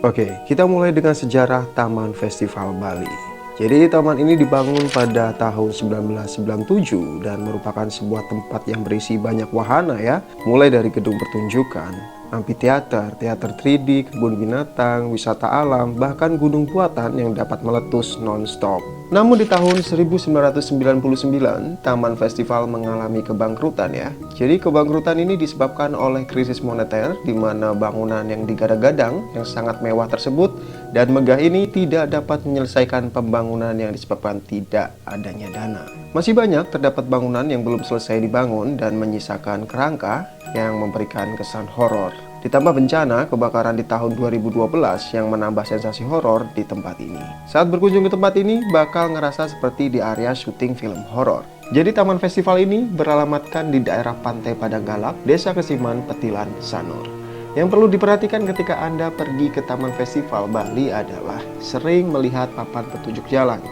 Oke, kita mulai dengan sejarah Taman Festival Bali. Jadi taman ini dibangun pada tahun 1997 dan merupakan sebuah tempat yang berisi banyak wahana ya, mulai dari gedung pertunjukan, amfiteater, teater 3D, kebun binatang, wisata alam, bahkan gunung buatan yang dapat meletus non-stop. Namun di tahun 1999, Taman Festival mengalami kebangkrutan ya. Jadi kebangkrutan ini disebabkan oleh krisis moneter di mana bangunan yang digadang-gadang yang sangat mewah tersebut dan megah ini tidak dapat menyelesaikan pembangunan yang disebabkan tidak adanya dana. Masih banyak terdapat bangunan yang belum selesai dibangun dan menyisakan kerangka yang memberikan kesan horor. Ditambah bencana kebakaran di tahun 2012 yang menambah sensasi horor di tempat ini. Saat berkunjung ke tempat ini, bakal ngerasa seperti di area syuting film horor. Jadi Taman Festival ini beralamatkan di daerah Pantai Padang Galak, Desa Kesiman, Petilan, Sanur. Yang perlu diperhatikan ketika Anda pergi ke Taman Festival Bali adalah sering melihat papan petunjuk jalan.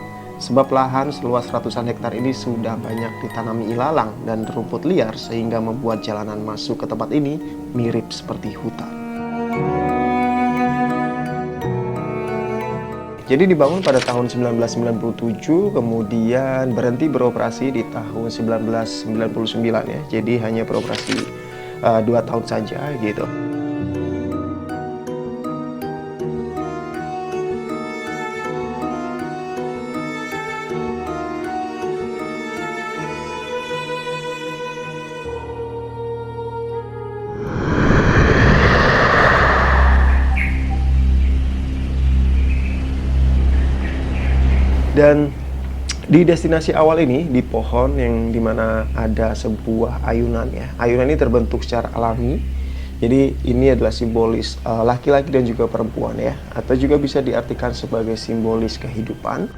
Sebab lahan seluas ratusan hektar ini sudah banyak ditanami ilalang dan rumput liar sehingga membuat jalanan masuk ke tempat ini mirip seperti hutan. Jadi dibangun pada tahun 1997, kemudian berhenti beroperasi di tahun 1999 ya. Jadi hanya beroperasi 2 tahun saja gitu. Dan di destinasi awal ini, di pohon yang dimana ada sebuah ayunan ya. Ayunan ini terbentuk secara alami. Jadi ini adalah simbolis laki-laki dan juga perempuan ya. Atau juga bisa diartikan sebagai simbolis kehidupan.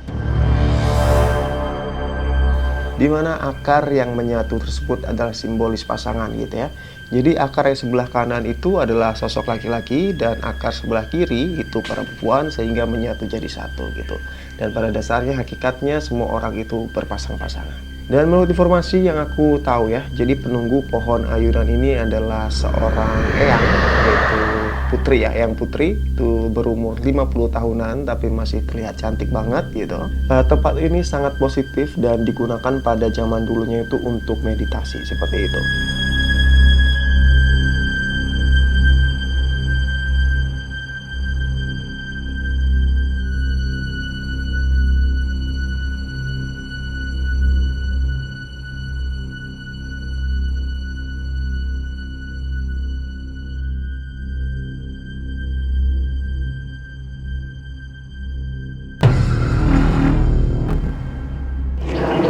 Di mana akar yang menyatu tersebut adalah simbolis pasangan gitu ya. Jadi akar yang sebelah kanan itu adalah sosok laki-laki dan akar sebelah kiri itu perempuan sehingga menyatu jadi satu gitu. Dan pada dasarnya hakikatnya semua orang itu berpasang-pasangan. Dan menurut informasi yang aku tahu ya, jadi penunggu pohon ayunan ini adalah seorang eyang, yaitu putri ya, eyang putri itu berumur 50 tahunan tapi masih terlihat cantik banget gitu. Tempat ini sangat positif dan digunakan pada zaman dulunya itu untuk meditasi seperti itu.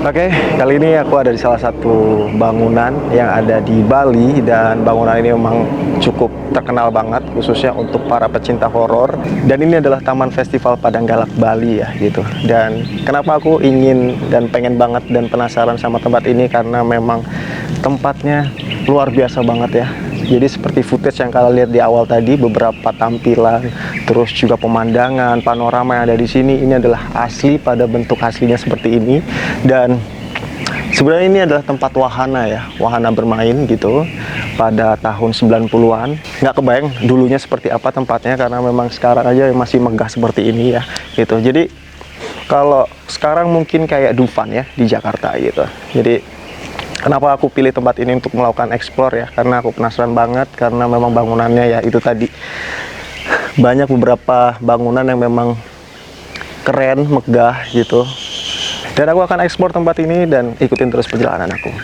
Oke, kali ini aku ada di salah satu bangunan yang ada di Bali dan bangunan ini memang cukup terkenal banget khususnya untuk para pecinta horor. Dan ini adalah Taman Festival Padang Galak Bali ya gitu. Dan kenapa aku ingin dan pengen banget dan penasaran sama tempat ini karena memang tempatnya luar biasa banget ya. Jadi seperti footage yang kalian lihat di awal tadi, beberapa tampilan, terus juga pemandangan, panorama yang ada di sini, ini adalah asli pada bentuk aslinya seperti ini. Dan sebenarnya ini adalah tempat wahana ya, wahana bermain gitu pada tahun 90-an. Nggak kebayang dulunya seperti apa tempatnya karena memang sekarang aja masih megah seperti ini ya gitu. Jadi kalau sekarang mungkin kayak Dufan ya di Jakarta gitu. Jadi kenapa aku pilih tempat ini untuk melakukan explore ya, karena aku penasaran banget karena memang bangunannya ya itu tadi banyak beberapa bangunan yang memang keren, megah gitu. Dan aku akan explore tempat ini dan ikutin terus perjalanan aku.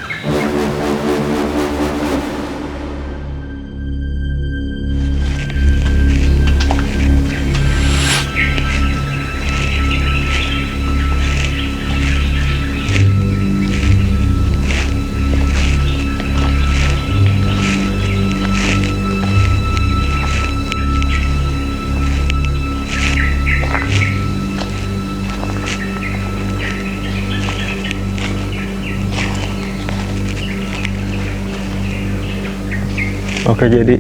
Oke, jadi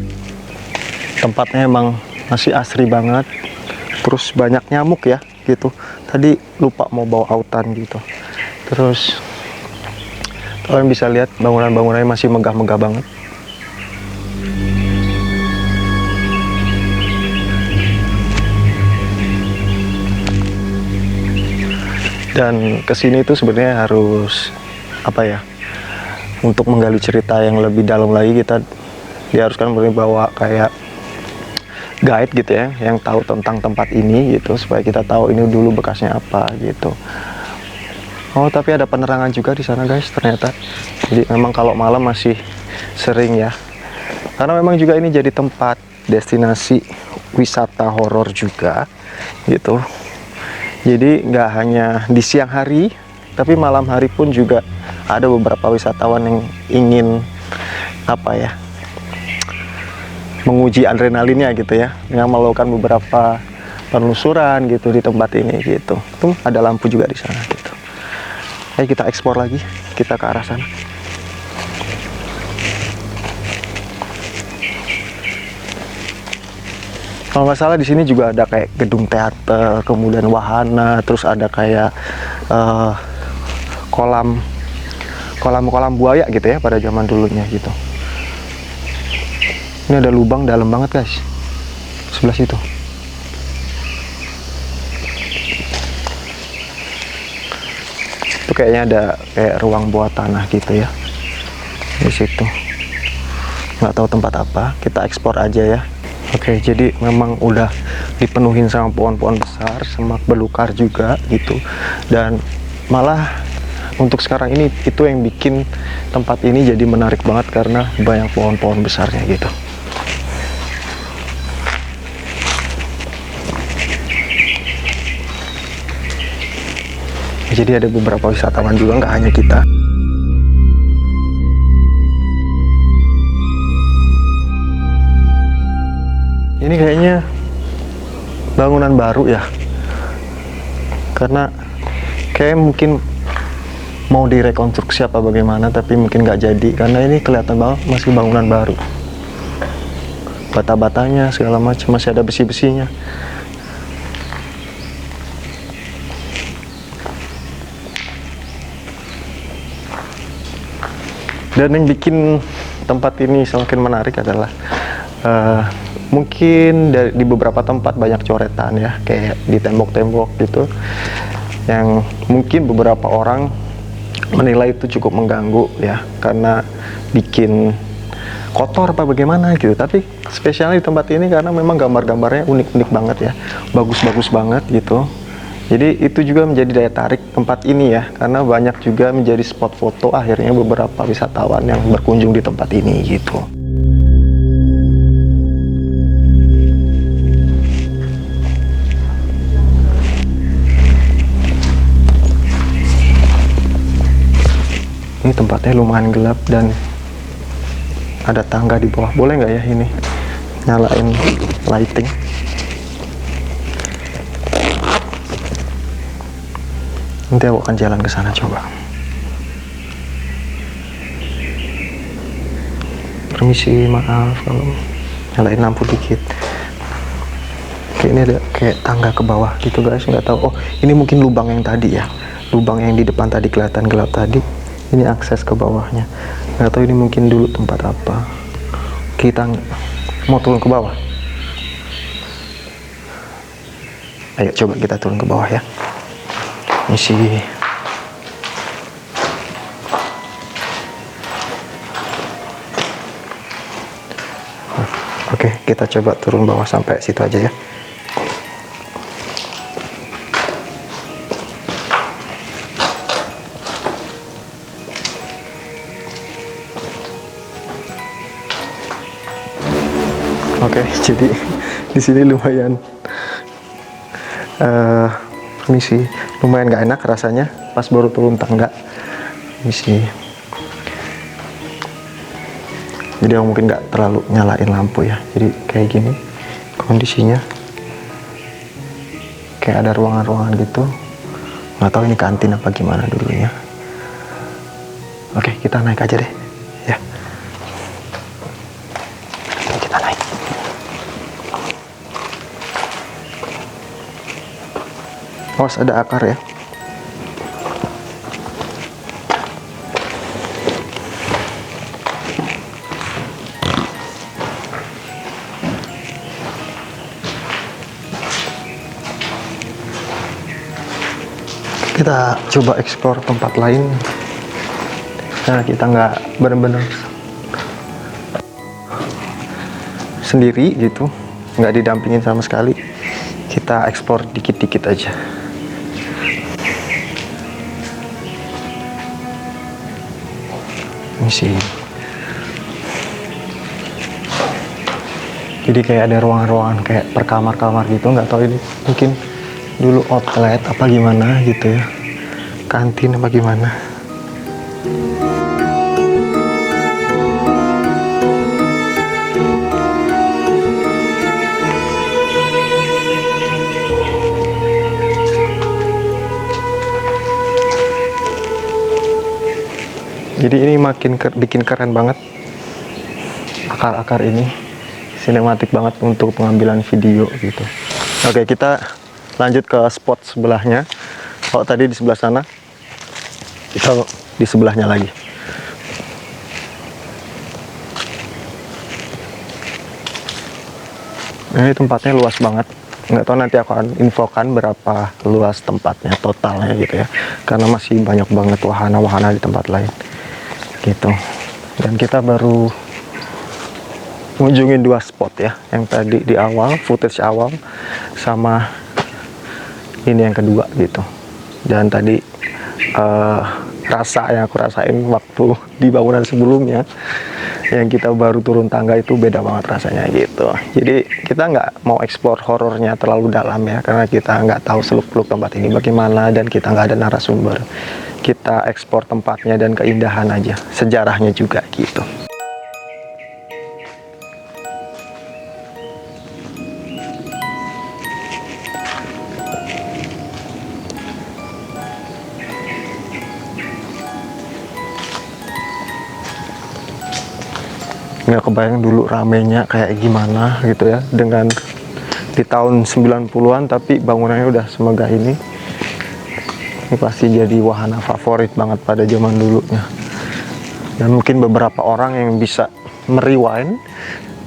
tempatnya emang masih asri banget, terus banyak nyamuk ya gitu. Tadi lupa mau bawa autan gitu. Terus kalian bisa lihat bangunan-bangunannya masih megah-megah banget. Dan kesini itu sebenarnya harus apa ya, untuk menggali cerita yang lebih dalam lagi kita diharuskan bawa kayak guide gitu ya, yang tahu tentang tempat ini gitu, supaya kita tahu ini dulu bekasnya apa gitu. Oh, tapi ada penerangan juga di sana guys ternyata. Jadi memang kalau malam masih sering ya, karena memang juga ini jadi tempat destinasi wisata horor juga gitu. Jadi nggak hanya di siang hari, tapi malam hari pun juga ada beberapa wisatawan yang ingin apa ya, menguji adrenalinnya gitu ya, dengan melakukan beberapa penelusuran gitu di tempat ini gitu. Tuh ada lampu juga di sana gitu. Ayo kita eksplor lagi, kita ke arah sana. Kalau nggak salah di sini juga ada kayak gedung teater, kemudian wahana, terus ada kayak kolam buaya gitu ya pada zaman dulunya gitu. Ini ada lubang dalam banget guys, sebelah situ. Itu kayaknya ada kayak ruang bawah tanah gitu ya di situ. Nggak tahu tempat apa, kita eksplor aja ya. Oke, jadi memang udah dipenuhin sama pohon-pohon besar, semak belukar juga gitu. Dan malah untuk sekarang ini itu yang bikin tempat ini jadi menarik banget karena banyak pohon-pohon besarnya gitu. Jadi ada beberapa wisatawan juga, nggak hanya kita. Ini kayaknya bangunan baru ya, karena kayak mungkin mau direkonstruksi apa bagaimana, tapi mungkin nggak jadi karena ini kelihatan banget masih bangunan baru. Bata-batanya segala macam masih ada besi-besinya. Dan yang bikin tempat ini semakin menarik adalah mungkin di beberapa tempat banyak coretan ya, kayak di tembok-tembok gitu, yang mungkin beberapa orang menilai itu cukup mengganggu ya, karena bikin kotor apa bagaimana gitu. Tapi spesialnya di tempat ini karena memang gambar-gambarnya unik-unik banget ya, bagus-bagus banget gitu. Jadi itu juga menjadi daya tarik tempat ini ya, karena banyak juga menjadi spot foto akhirnya beberapa wisatawan yang berkunjung di tempat ini gitu. Ini tempatnya lumayan gelap dan ada tangga di bawah. Boleh nggak ya ini nyalain lighting? Nanti aku akan jalan ke sana coba. Permisi, maaf kalau nyalain lampu dikit. Kayak ini ada kayak tangga ke bawah gitu guys, nggak tahu. Oh, ini mungkin lubang yang tadi ya. Lubang yang di depan tadi kelihatan gelap tadi. Ini akses ke bawahnya. Nggak tahu ini mungkin dulu tempat apa. Kita mau turun ke bawah. Ayo coba kita turun ke bawah ya. Misi. Oke, kita coba turun bawah sampai situ aja ya. Oke, jadi di sini lumayan misi lumayan gak enak rasanya pas baru turun tangga misi. Jadi aku mungkin nggak terlalu nyalain lampu ya, jadi kayak gini kondisinya, kayak ada ruangan-ruangan gitu, nggak tahu ini kantin apa gimana dulunya. Oke, kita naik aja deh ya. Kita naik. Awas ada akar ya. kita coba eksplor tempat lain. Nah, kita nggak bener-bener sendiri gitu, nggak didampingin sama sekali. Kita eksplor dikit-dikit aja. Ini sih, jadi kayak ada ruangan-ruangan kayak per kamar-kamar gitu, nggak tahu ini mungkin dulu outlet apa gimana gitu ya, kantin apa gimana. Jadi ini makin bikin keren banget, akar-akar ini sinematik banget untuk pengambilan video gitu. Oke, kita lanjut ke spot sebelahnya. Kalau tadi di sebelah sana, kita di sebelahnya lagi. Ini tempatnya luas banget. Nggak tahu nanti aku akan infokan berapa luas tempatnya totalnya gitu ya, karena masih banyak banget wahana-wahana di tempat lain gitu. Dan kita baru ngunjungin 2 spot ya, yang tadi di awal, footage awal, sama ini yang kedua gitu. Dan tadi rasa yang aku rasain waktu di bangunan sebelumnya, yang kita baru turun tangga, itu beda banget rasanya gitu. Jadi kita nggak mau explore horornya terlalu dalam ya, karena kita nggak tahu seluk-beluk tempat ini bagaimana, dan kita nggak ada narasumber. Kita eksplor tempatnya dan keindahan aja, sejarahnya juga gitu. Nggak kebayang dulu ramenya kayak gimana gitu ya, dengan di tahun 90-an tapi bangunannya udah semegah ini. Ini pasti jadi wahana favorit banget pada zaman dulunya. Dan mungkin beberapa orang yang bisa merewind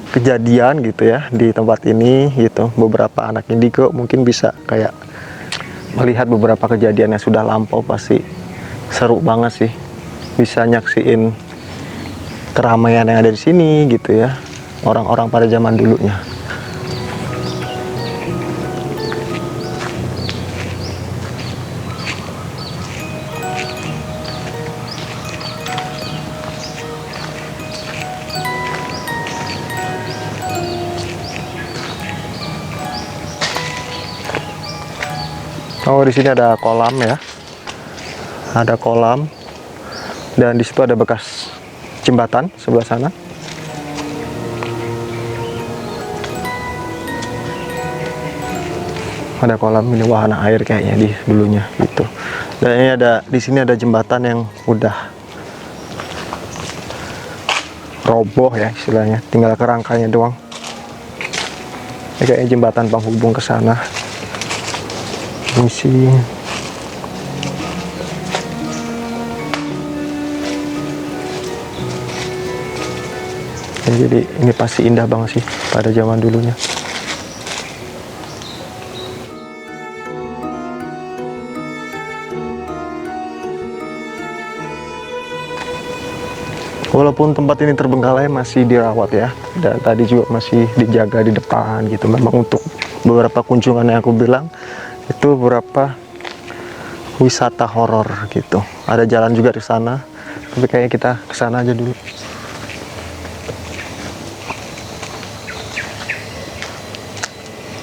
kejadian gitu ya di tempat ini gitu. Beberapa anak indigo mungkin bisa kayak melihat beberapa kejadian yang sudah lampau, pasti seru banget sih. Bisa nyaksiin keramaian yang ada di sini gitu ya, orang-orang pada zaman dulunya. Oh, di sini ada kolam ya, ada kolam, dan di situ ada bekas jembatan sebelah sana. Ada kolam, ini wahana air kayaknya di dulunya gitu. Dan ini ada, di sini ada jembatan yang udah roboh ya istilahnya, tinggal kerangkanya doang. Ini kayaknya jembatan penghubung ke sana. Ini sih ya, jadi ini pasti indah banget sih pada zaman dulunya. Walaupun tempat ini terbengkalai, masih dirawat ya, dan tadi juga masih dijaga di depan gitu. Memang untuk beberapa kunjungan yang aku bilang itu beberapa wisata horor gitu. Ada jalan juga di sana, tapi kayaknya kita ke sana aja dulu.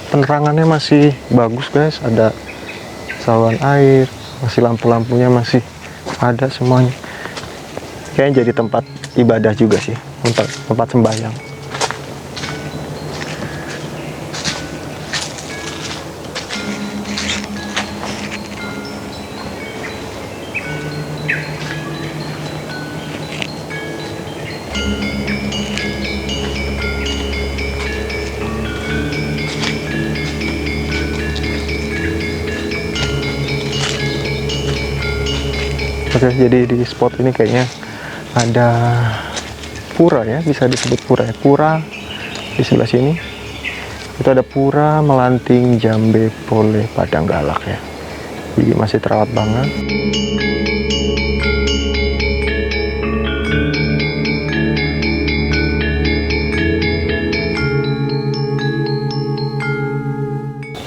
Penerangannya masih bagus guys, ada saluran air, masih lampu-lampunya masih ada semuanya. Kayaknya jadi tempat ibadah juga sih, tempat sembahyang. Oke, jadi di spot ini kayaknya ada pura ya, bisa disebut pura ya. Pura di sebelah sini itu ada Pura Melanting Jambe Pole Padang Galak ya. Jadi masih terawat banget.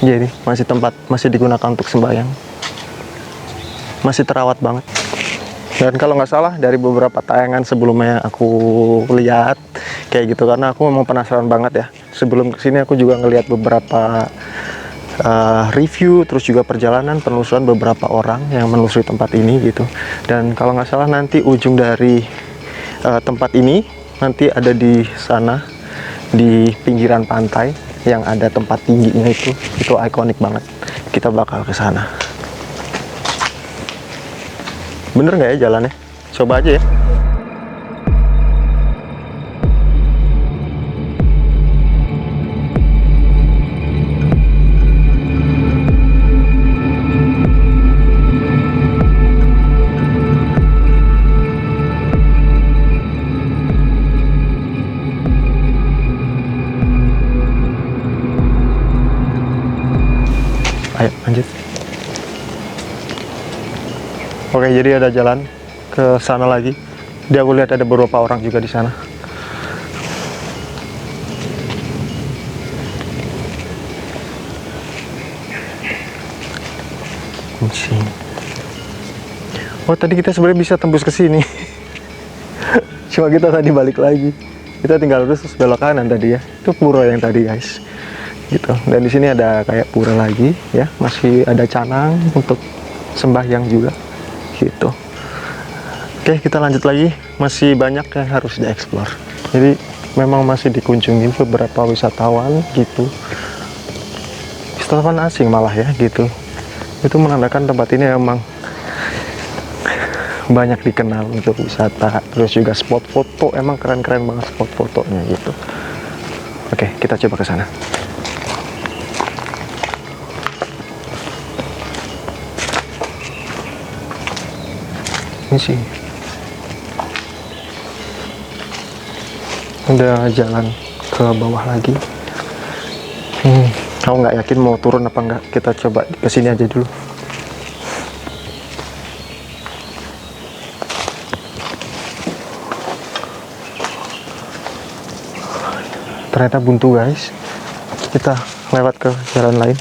Jadi masih masih digunakan untuk sembahyang, masih terawat banget. Dan kalau nggak salah dari beberapa tayangan sebelumnya aku lihat kayak gitu, karena aku memang penasaran banget ya. Sebelum kesini aku juga ngelihat beberapa review, terus juga perjalanan penelusuran beberapa orang yang menelusuri tempat ini gitu. Dan kalau nggak salah nanti ujung dari tempat ini nanti ada di sana, di pinggiran pantai yang ada tempat tingginya itu ikonik banget. Kita bakal ke sana. Bener nggak ya jalannya? Coba aja ya. Ayo lanjut. Oke, jadi ada jalan ke sana lagi. Dia aku lihat ada beberapa orang juga di sana. Oh, tadi kita sebenarnya bisa tembus ke sini. Cuma kita tadi balik lagi. Kita tinggal lurus terus belok kanan tadi ya. Itu pura yang tadi, guys. Gitu. Dan di sini ada kayak pura lagi ya, masih ada canang untuk sembahyang juga gitu. Oke, kita lanjut lagi, masih banyak yang harus dieksplor. Jadi memang masih dikunjungi beberapa wisatawan gitu, wisatawan asing malah ya gitu. Itu menandakan tempat ini memang banyak dikenal untuk wisata, terus juga spot foto, emang keren-keren banget spot fotonya gitu. Oke, kita coba ke sana. Ini sih udah jalan ke bawah lagi. Aku nggak yakin mau turun apa enggak. Kita coba ke sini aja dulu. Ternyata buntu, guys. Kita lewat ke jalan lain.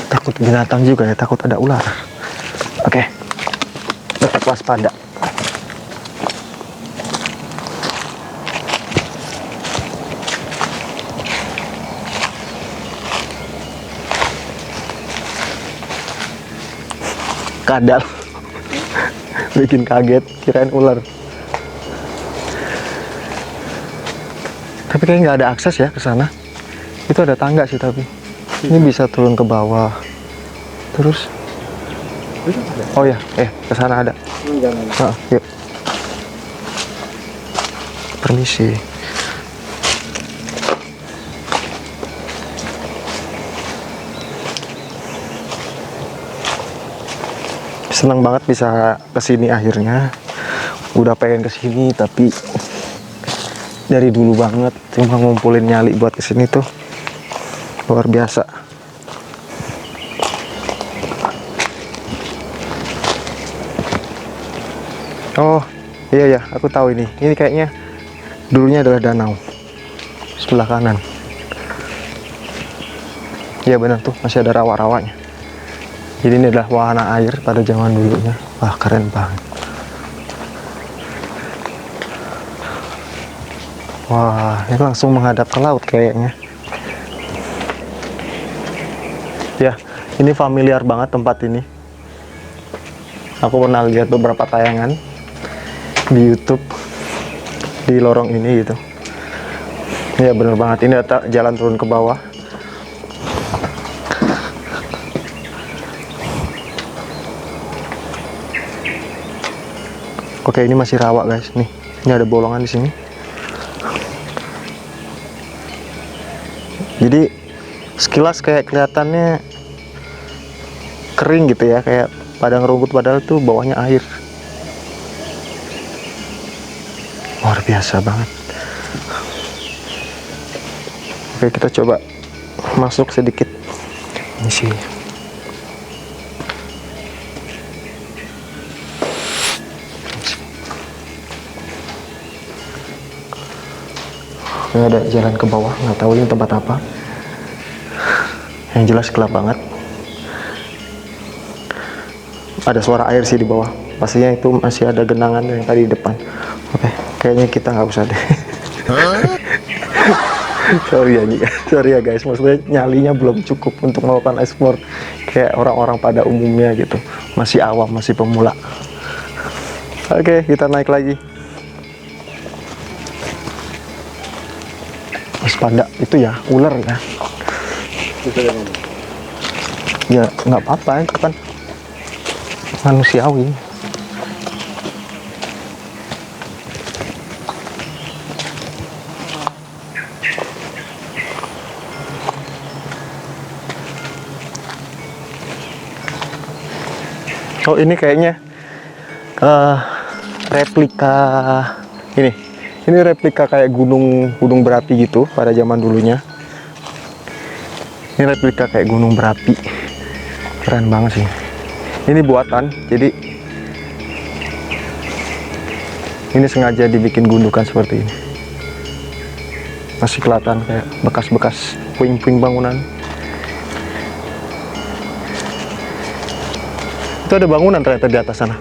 Takut binatang juga ya, takut ada ular. Oke, tetap waspada. Kadal. Bikin kaget, kirain ular. Tapi kayaknya nggak ada akses ya ke sana. Itu ada tangga sih, tapi ini bisa turun ke bawah. Terus, oh ya, ke sana ada. Nah, yuk. Permisi. Senang banget bisa kesini akhirnya. Udah pengen kesini tapi dari dulu banget cuma ngumpulin nyali buat kesini tuh luar biasa. Oh iya ya, aku tahu ini. Ini kayaknya dulunya adalah danau sebelah kanan. Iya benar tuh, masih ada rawa-rawanya. Jadi ini adalah wahana air pada zaman dulunya. Wah, keren banget. Wah, ini langsung menghadap ke laut kayaknya. Ya, ini familiar banget tempat ini. Aku pernah lihat beberapa tayangan di YouTube di lorong ini gitu. Ya bener banget, ini ada jalan turun ke bawah. Oke, ini masih rawa, guys. Nih, ini ada bolongan di sini. Jadi sekilas kayak kelihatannya kering gitu ya, kayak padang rumput, padahal tuh bawahnya air. luar biasa banget. Oke, kita coba masuk sedikit. Ini sih. Ini ada jalan ke bawah, nggak tahu ini tempat apa. Yang jelas gelap banget. Ada suara air sih di bawah. Pastinya itu masih ada genangan yang tadi di depan. Oke, kayaknya kita nggak usah deh. Sorry ya guys, maksudnya nyalinya belum cukup untuk melakukan ekspor kayak orang-orang pada umumnya gitu. Masih awam, masih pemula. Oke, kita naik lagi. Waspada, itu ya ular ya. Ya nggak apa-apa, itu kan manusiawi. Oh, ini kayaknya replika ini replika kayak gunung berapi gitu pada zaman dulunya. Ini replika kayak gunung berapi, keren banget sih. Ini buatan, jadi ini sengaja dibikin gundukan seperti ini. Masih kelihatan kayak bekas-bekas puing-puing bangunan. Itu ada bangunan ternyata di atas sana.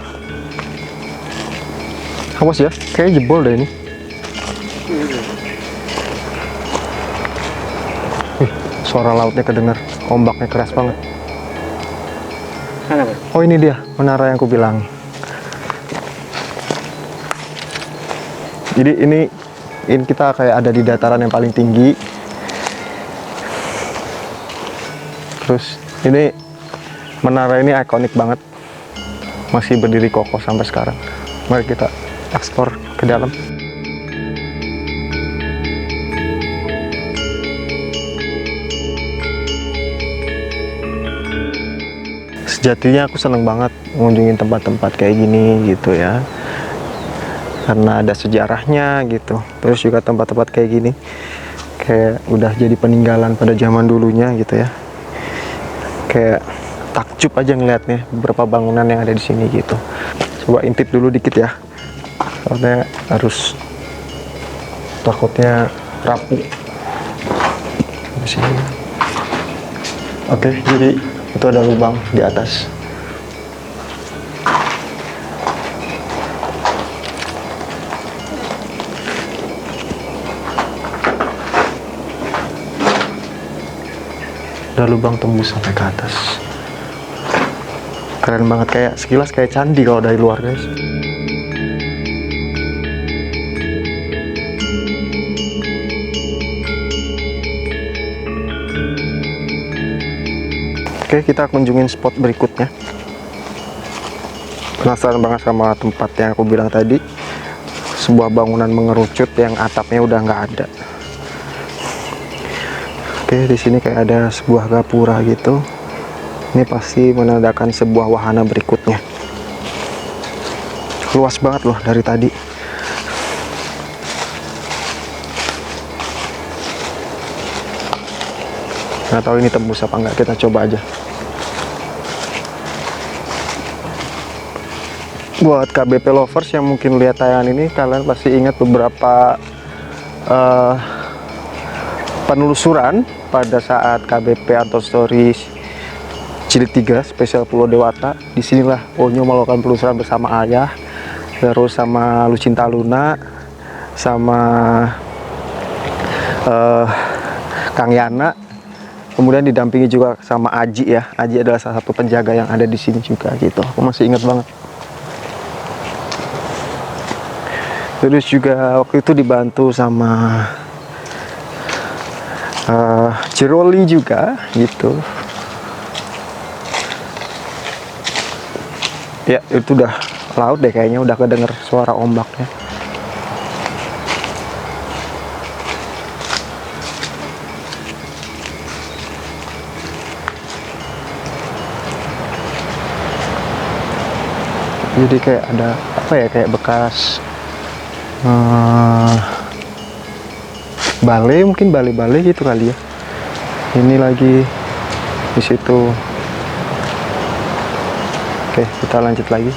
Awas ya, kayaknya jebol deh ini. Suara lautnya kedengar, ombaknya keras banget. Oh, ini dia menara yang aku bilang. Jadi ini kita kayak ada di dataran yang paling tinggi. Terus ini menara ini ikonik banget. Masih berdiri kokoh sampai sekarang. Mari kita eksplor ke dalam. Sejatinya aku seneng banget mengunjungi tempat-tempat kayak gini gitu ya, karena ada sejarahnya gitu. Terus juga tempat-tempat kayak gini kayak udah jadi peninggalan pada zaman dulunya gitu ya. Kayak takjub aja ngeliatnya beberapa bangunan yang ada di sini gitu. Coba intip dulu dikit ya, soalnya harus, takutnya rapuh di sini. Oke, jadi itu ada lubang di atas. Ada lubang tembus sampai ke atas. Keren banget, kayak sekilas kayak candi kalau dari luar guys. Oke, kita kunjungin spot berikutnya. Penasaran banget sama tempat yang aku bilang tadi. Sebuah bangunan mengerucut yang atapnya udah nggak ada. Oke, di sini kayak ada sebuah gapura gitu. Ini pasti menandakan sebuah wahana berikutnya. Luas banget loh dari tadi. Nggak tahu ini tembus apa enggak, kita coba aja. Buat KBP lovers yang mungkin lihat tayangan ini, kalian pasti ingat beberapa penelusuran pada saat KBP atau Stories Jilid 3 spesial Pulau Dewata. Disinilah Onyo melakukan penelusuran bersama ayah, terus sama Lucinta Luna, sama Kang Yana, kemudian didampingi juga sama Aji ya. Aji adalah salah satu penjaga yang ada di sini juga gitu. Aku masih ingat banget. Terus juga waktu itu dibantu sama Ciroli juga gitu. Ya, itu udah laut deh kayaknya, udah kedenger suara ombaknya. Jadi kayak ada apa ya, kayak bekas Balai, mungkin balai-balai gitu kali ya. Ini lagi di situ. Oke, kita lanjut lagi.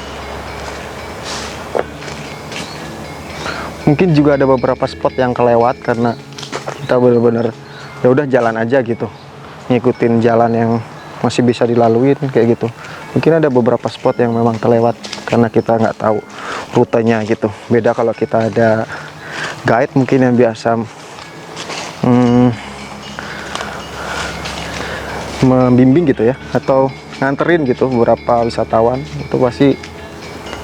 Mungkin juga ada beberapa spot yang kelewat karena kita benar-benar ya udah jalan aja gitu, ngikutin jalan yang masih bisa dilaluin kayak gitu. Mungkin ada beberapa spot yang memang terlewat karena kita nggak tahu rutenya gitu. Beda kalau kita ada guide mungkin yang biasa membimbing gitu ya, atau nganterin gitu beberapa wisatawan, itu pasti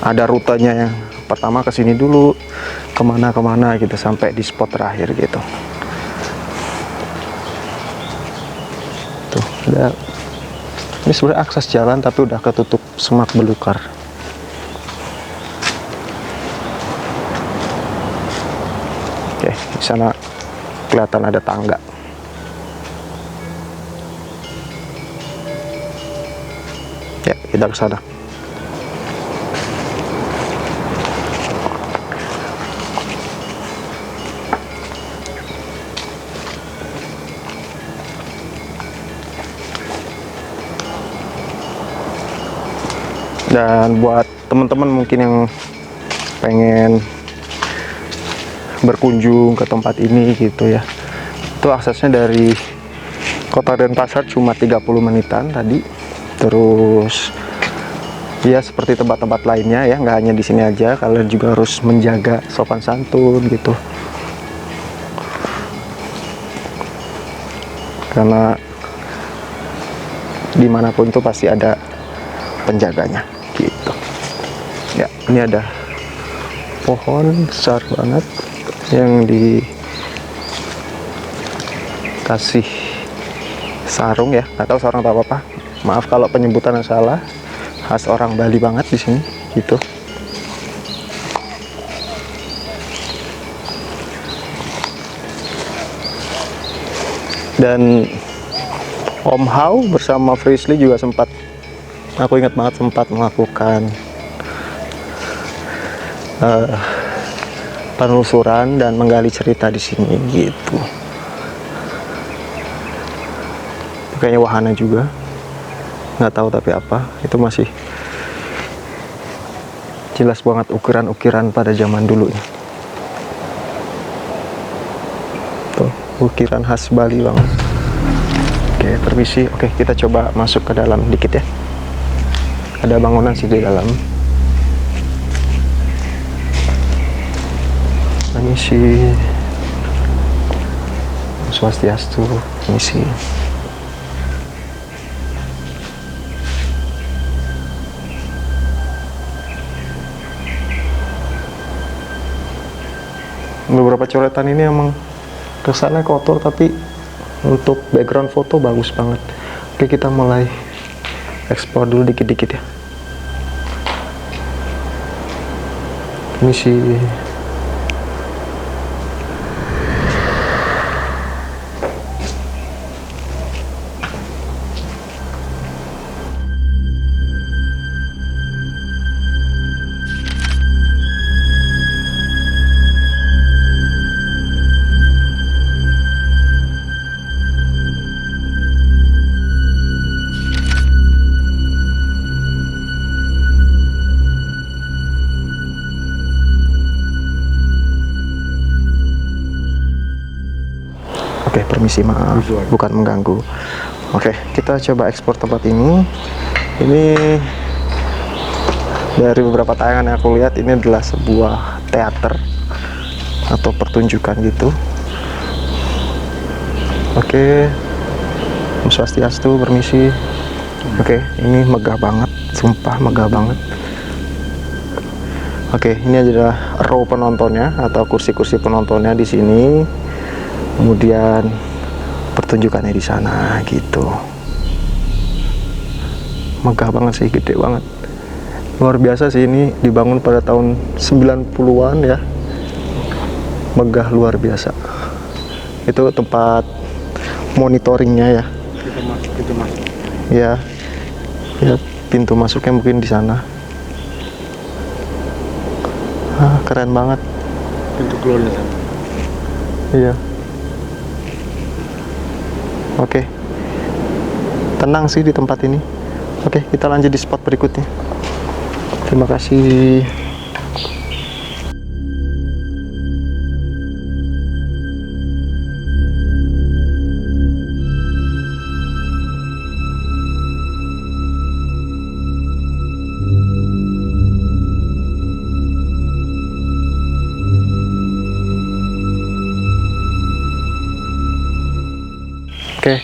ada rutenya yang pertama ke sini dulu, kemana gitu sampai di spot terakhir gitu. Tuh, ini sebenarnya akses jalan tapi udah ketutup semak belukar. Oke, di sana kelihatan ada tangga. Ya, kita ke sana. Dan buat teman-teman mungkin yang pengen berkunjung ke tempat ini gitu ya, itu aksesnya dari Kota Denpasar cuma 30 menitan tadi. Terus ya seperti tempat-tempat lainnya ya, nggak hanya di sini aja, kalian juga harus menjaga sopan santun gitu, karena dimanapun itu pasti ada penjaganya gitu ya. Ini ada pohon besar banget yang dikasih sarung ya, nggak tahu sarung atau apa, maaf kalau penyebutannya salah, khas orang Bali banget di sini gitu. Dan Om Hao bersama Frisly juga sempat, aku ingat banget sempat melakukan penelusuran dan menggali cerita di sini gitu. Kayaknya wahana juga, nggak tahu tapi apa, itu masih jelas banget ukiran-ukiran pada zaman dulu ya. Tuh, ukiran khas Bali banget. Oke, permisi. Oke, kita coba masuk ke dalam dikit ya. Ada bangunan sih di dalam. Permisi. Swastiastu. Permisi. Beberapa coretan ini emang kesannya kotor, tapi untuk background foto bagus banget. Oke, kita mulai explore dulu dikit-dikit ya. Misi Oke, permisi, maaf, bukan mengganggu. Oke, kita coba ekspor tempat ini. Ini dari beberapa tayangan yang aku lihat, ini adalah sebuah teater atau pertunjukan gitu. Oke, Om Swastiastu, permisi. Oke, ini megah banget, sumpah megah banget. Oke, ini adalah row penontonnya atau kursi-kursi penontonnya di sini. Kemudian pertunjukannya di sana gitu. Megah banget sih, gede banget. Luar biasa sih, ini dibangun pada tahun 90-an ya. Megah luar biasa. Itu tempat monitoringnya ya. Kita masuk. Ya. Ya, pintu masuknya mungkin di sana. Keren banget. Pintu keluarnya sana. Iya. Oke. Tenang sih di tempat ini. Oke, kita lanjut di spot berikutnya. Terima kasih. Oke,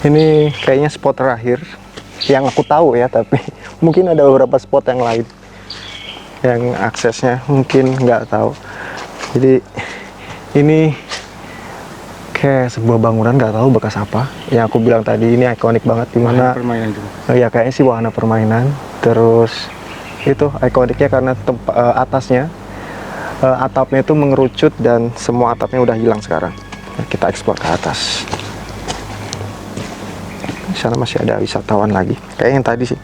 ini kayaknya spot terakhir yang aku tahu ya, tapi mungkin ada beberapa spot yang lain yang aksesnya mungkin nggak tahu. Jadi ini kayak sebuah bangunan, nggak tahu bekas apa. Yang aku bilang tadi ini ikonik banget, dimana Permainan itu. ya kayaknya sih wahana permainan. Terus itu ikoniknya karena atasnya atapnya itu mengerucut dan semua atapnya udah hilang sekarang. Kita eksplor ke atas. Di sana masih ada wisatawan lagi, kayak yang tadi sih.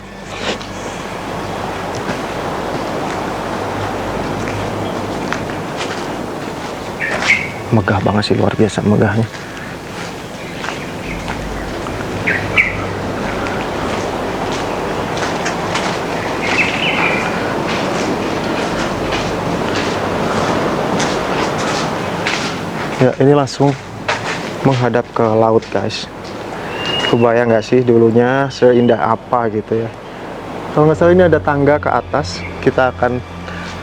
Megah banget sih, luar biasa megahnya. Ya, ini langsung menghadap ke laut, guys. Kebayang nggak sih dulunya seindah apa gitu ya. Kalau nggak salah ini ada tangga ke atas, kita akan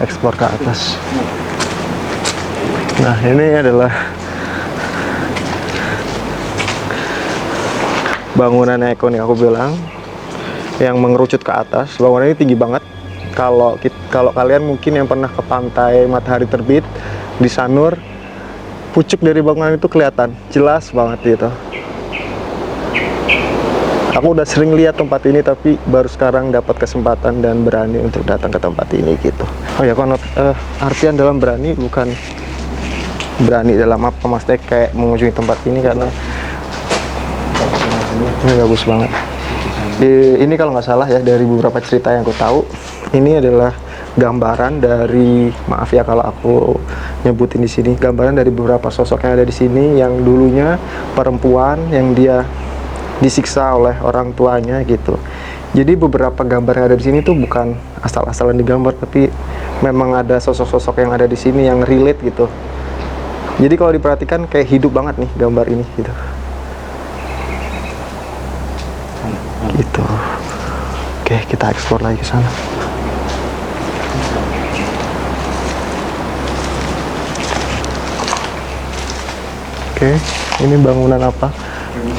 eksplor ke atas. Nah, ini adalah bangunan ikonik aku bilang, yang mengerucut ke atas. Bangunan ini tinggi banget. Kalau kalian mungkin yang pernah ke pantai Matahari Terbit di Sanur, pucuk dari bangunan itu kelihatan jelas banget gitu. Aku udah sering lihat tempat ini, tapi baru sekarang dapat kesempatan dan berani untuk datang ke tempat ini gitu. Oh ya, artian dalam berani bukan berani dalam apa, maksudnya kayak mengunjungi tempat ini karena ini bagus banget. Ini kalau nggak salah ya, dari beberapa cerita yang aku tahu, ini adalah gambaran dari, maaf ya kalau aku nyebutin di sini, gambaran dari beberapa sosok yang ada di sini yang dulunya perempuan yang dia disiksa oleh orang tuanya gitu. Jadi beberapa gambar yang ada di sini tuh bukan asal-asalan digambar, tapi memang ada sosok-sosok yang ada di sini yang relate gitu. Jadi kalau diperhatikan kayak hidup banget nih gambar ini gitu. Gitu. Oke, kita eksplor lagi ke sana. Oke, ini bangunan apa?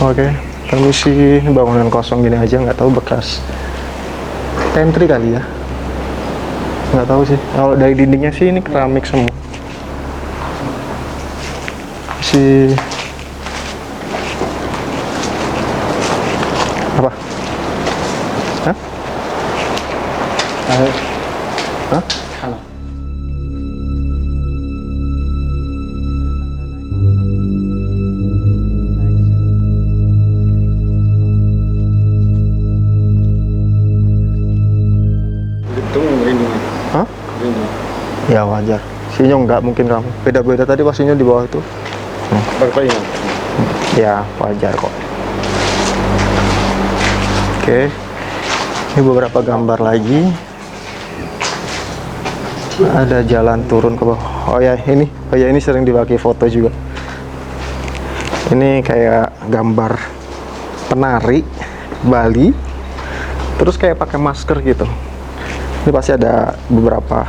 Oke, permisi, ini bangunan kosong gini aja, nggak tahu bekas pantry kali ya. Nggak tahu sih. Kalau dari dindingnya sih ini keramik semua. Apa? Hah? Hah? Halo. Itu merinding. Hah? Merinding. Ya wajar. Sinyo nggak mungkin kamu. Beda-beda tadi pas Sinyo di bawah itu. Berapa ini? Ya wajar kok. Oke, ini beberapa gambar lagi. Ada jalan turun ke bawah. Oh ya ini sering dipakai foto juga. Ini kayak gambar penari Bali, terus kayak pakai masker gitu. Ini pasti ada beberapa.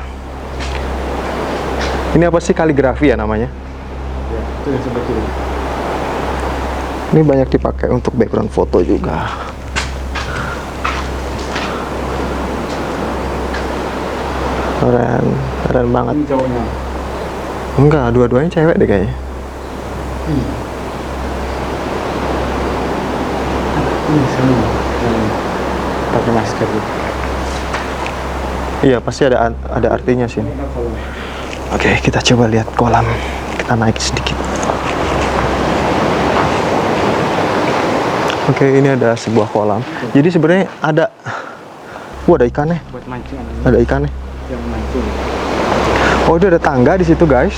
Ini apa sih, kaligrafi ya namanya? Ya, itu yang sebelah kiri. Ini banyak dipakai untuk background foto juga. Keren banget. Ini cowoknya. Enggak, dua-duanya cewek deh kayaknya. Ini sama. Pakai masker gitu. Iya, pasti ada artinya sih. Oke, kita coba lihat kolam. Kita naik sedikit. Oke, ini ada sebuah kolam. Jadi sebenarnya ada, ada ikannya. Buat mancing Ada ikannya. yang mancing. Oh, udah ada tangga di situ, guys.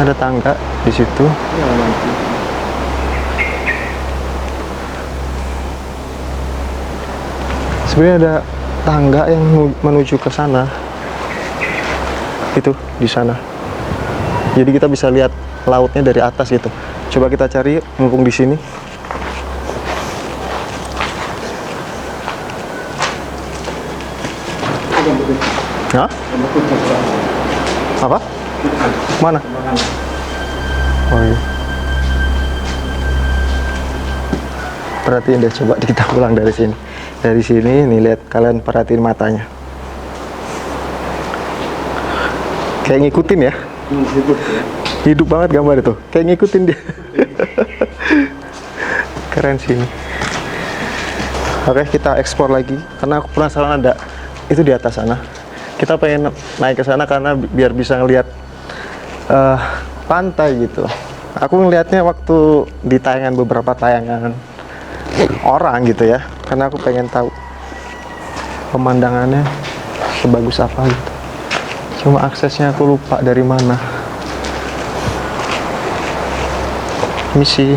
Ada tangga di situ. Ya nanti. Sebenarnya ada tangga yang menuju ke sana. Itu di sana. Jadi kita bisa lihat lautnya dari atas gitu. Coba kita cari mumpung di sini. Hah? Apa? Mana? Oh iya. Perhatiin deh, coba kita pulang dari sini. Dari sini, nih lihat, kalian perhatiin matanya. Kayak ngikutin ya. Hidup ya. Hidup banget gambar itu. Kayak ngikutin dia. Keren sih ini. Oke, kita ekspor lagi. Karena aku penasaran ada itu di atas sana. Kita pengen naik ke sana karena biar bisa ngelihat pantai gitu. Aku ngelihatnya waktu di tayangan, beberapa tayangan orang gitu ya. Karena aku pengen tahu pemandangannya sebagus apa gitu. Cuma aksesnya aku lupa dari mana. Misi.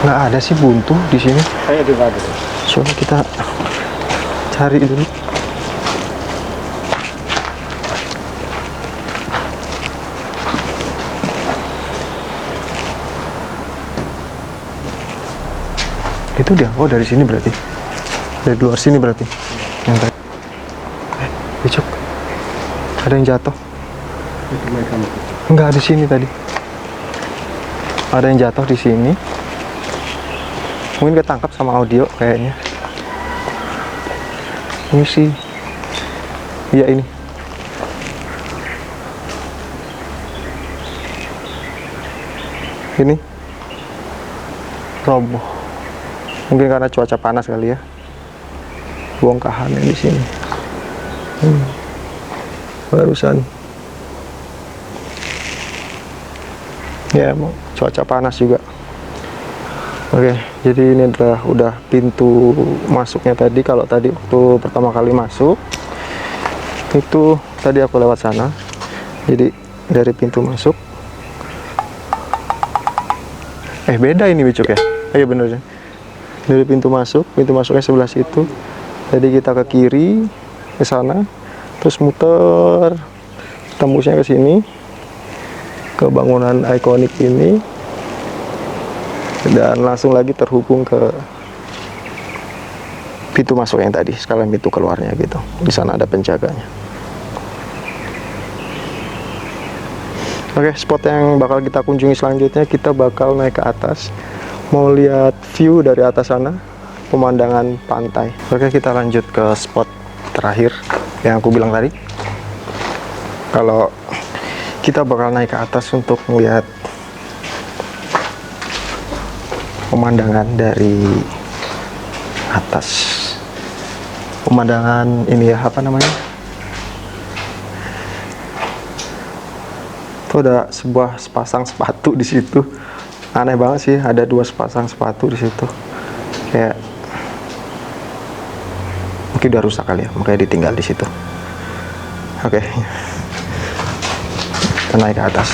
Nggak ada sih buntu di sini. Kayak juga ada. Coba kita cari dulu. Itu dia. Oh, dari sini berarti. Dari luar sini berarti. Yang tadi. Becok. Ada yang jatuh. Enggak, di sini tadi. Ada yang jatuh di sini. Mungkin ketangkap sama audio kayaknya. Ini sih. Iya ini. Ini. Roboh. Mungkin karena cuaca panas kali ya. Bongkahannya di sini. Barusan. Ya, emang cuaca panas juga. Oke, jadi ini adalah udah pintu masuknya tadi. Kalau tadi waktu pertama kali masuk, itu tadi aku lewat sana. Jadi dari pintu masuk. Beda ini Bicuk ya? Iya bener ya. Dari pintu masuknya sebelah situ. Jadi kita ke kiri, ke sana, terus muter, tembusnya ke sini, ke bangunan ikonik ini, dan langsung lagi terhubung ke pintu masuk yang tadi, sekalian pintu keluarnya gitu. Di sana ada penjaganya. Oke, spot yang bakal kita kunjungi selanjutnya, kita bakal naik ke atas, mau lihat view dari atas sana, pemandangan pantai. Oke, kita lanjut ke spot terakhir yang aku bilang tadi. Kalau kita bakal naik ke atas untuk melihat pemandangan dari atas. Pemandangan ini ya, apa namanya? Itu ada sebuah sepasang sepatu di situ. Aneh banget sih, ada dua sepasang sepatu di situ. Kayak mungkin udah rusak kali ya, makanya ditinggal di situ. Oke. Kita naik ke atas.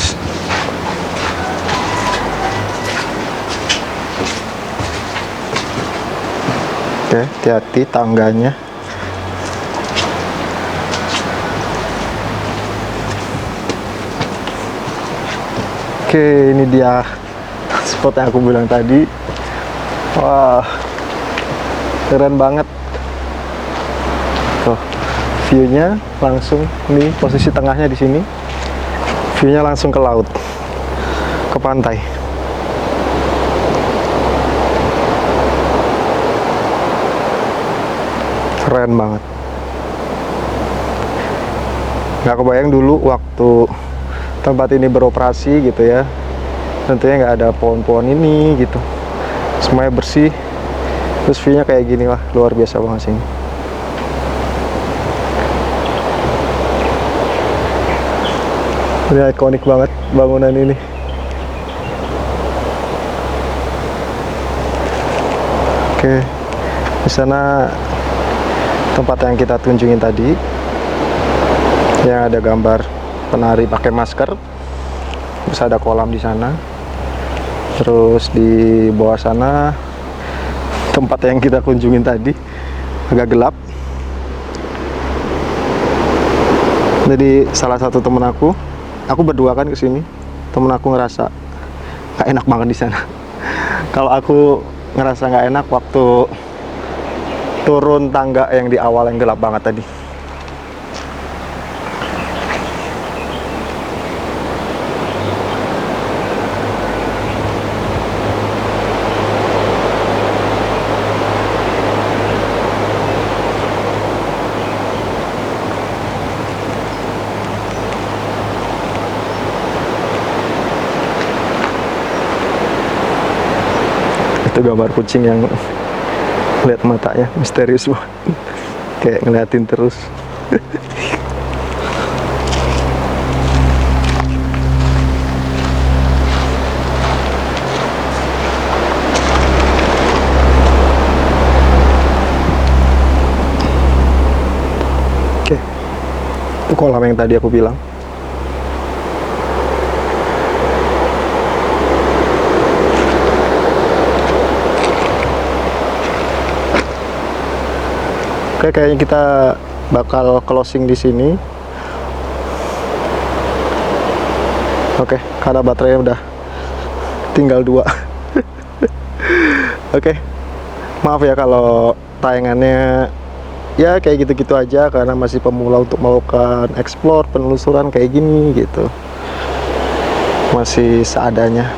Oke, hati-hati tangganya. Oke, ini dia spot yang aku bilang tadi. Wah, keren banget. Tuh, view-nya langsung nih, posisi tengahnya di sini. View-nya langsung ke laut, ke pantai. Keren banget. Nggak kebayang dulu waktu tempat ini beroperasi gitu ya, tentunya nggak ada pohon-pohon ini gitu, semuanya bersih, terus view-nya kayak gini lah, luar biasa banget sini. Ini ikonik banget bangunan ini. Oke, di sana tempat yang kita tunjungin tadi, yang ada gambar penari pakai masker, terus ada kolam di sana. Terus di bawah sana tempat yang kita kunjungin tadi agak gelap. Jadi salah satu temen aku berdua kan kesini, temen aku ngerasa gak enak banget di sana. Kalau aku ngerasa gak enak waktu turun tangga yang di awal yang gelap banget tadi. Itu gambar kucing yang lihat matanya misterius banget, kayak ngeliatin terus. Oke, itu kolam yang tadi aku bilang. Oke, kayaknya kita bakal closing di sini. Oke, karena baterainya udah tinggal 2. Oke, maaf ya kalau tayangannya ya kayak gitu-gitu aja, karena masih pemula untuk melakukan explore, penelusuran kayak gini gitu. Masih seadanya.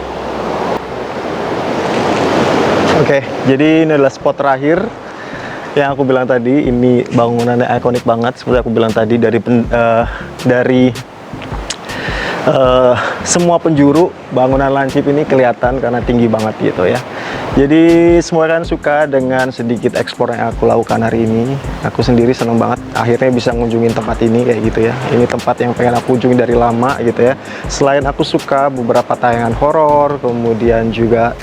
Oke, jadi ini adalah spot terakhir yang aku bilang tadi. Ini bangunannya ikonik banget seperti aku bilang tadi, dari semua penjuru bangunan Lancip ini kelihatan karena tinggi banget gitu ya. Jadi semua kan suka dengan sedikit eksplor yang aku lakukan hari ini. Aku sendiri seneng banget akhirnya bisa ngunjungin tempat ini kayak gitu ya. Ini tempat yang pengen aku kunjungi dari lama gitu ya. Selain aku suka beberapa tayangan horor, kemudian juga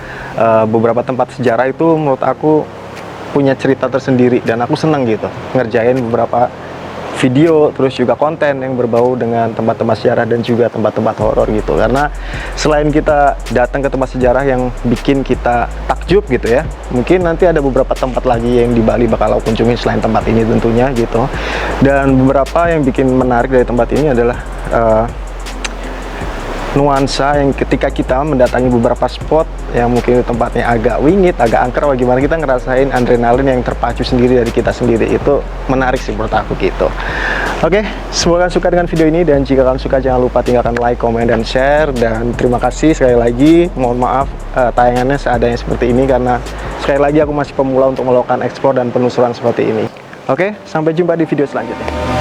beberapa tempat sejarah itu menurut aku punya cerita tersendiri, dan aku seneng gitu ngerjain beberapa video terus juga konten yang berbau dengan tempat-tempat sejarah dan juga tempat-tempat horor gitu. Karena selain kita datang ke tempat sejarah yang bikin kita takjub gitu ya, mungkin nanti ada beberapa tempat lagi yang di Bali bakal aku kunjungi selain tempat ini tentunya gitu. Dan beberapa yang bikin menarik dari tempat ini adalah nuansa yang ketika kita mendatangi beberapa spot yang mungkin tempatnya agak wingit, agak angker, bagaimana kita ngerasain adrenalin yang terpacu sendiri dari kita sendiri. Itu menarik sih menurut aku gitu. Oke, semoga kalian suka dengan video ini, dan jika kalian suka jangan lupa tinggalkan like, komen, dan share. Dan terima kasih sekali lagi, mohon maaf tayangannya seadanya seperti ini karena sekali lagi aku masih pemula untuk melakukan ekspor dan penelusuran seperti ini. Oke, sampai jumpa di video selanjutnya.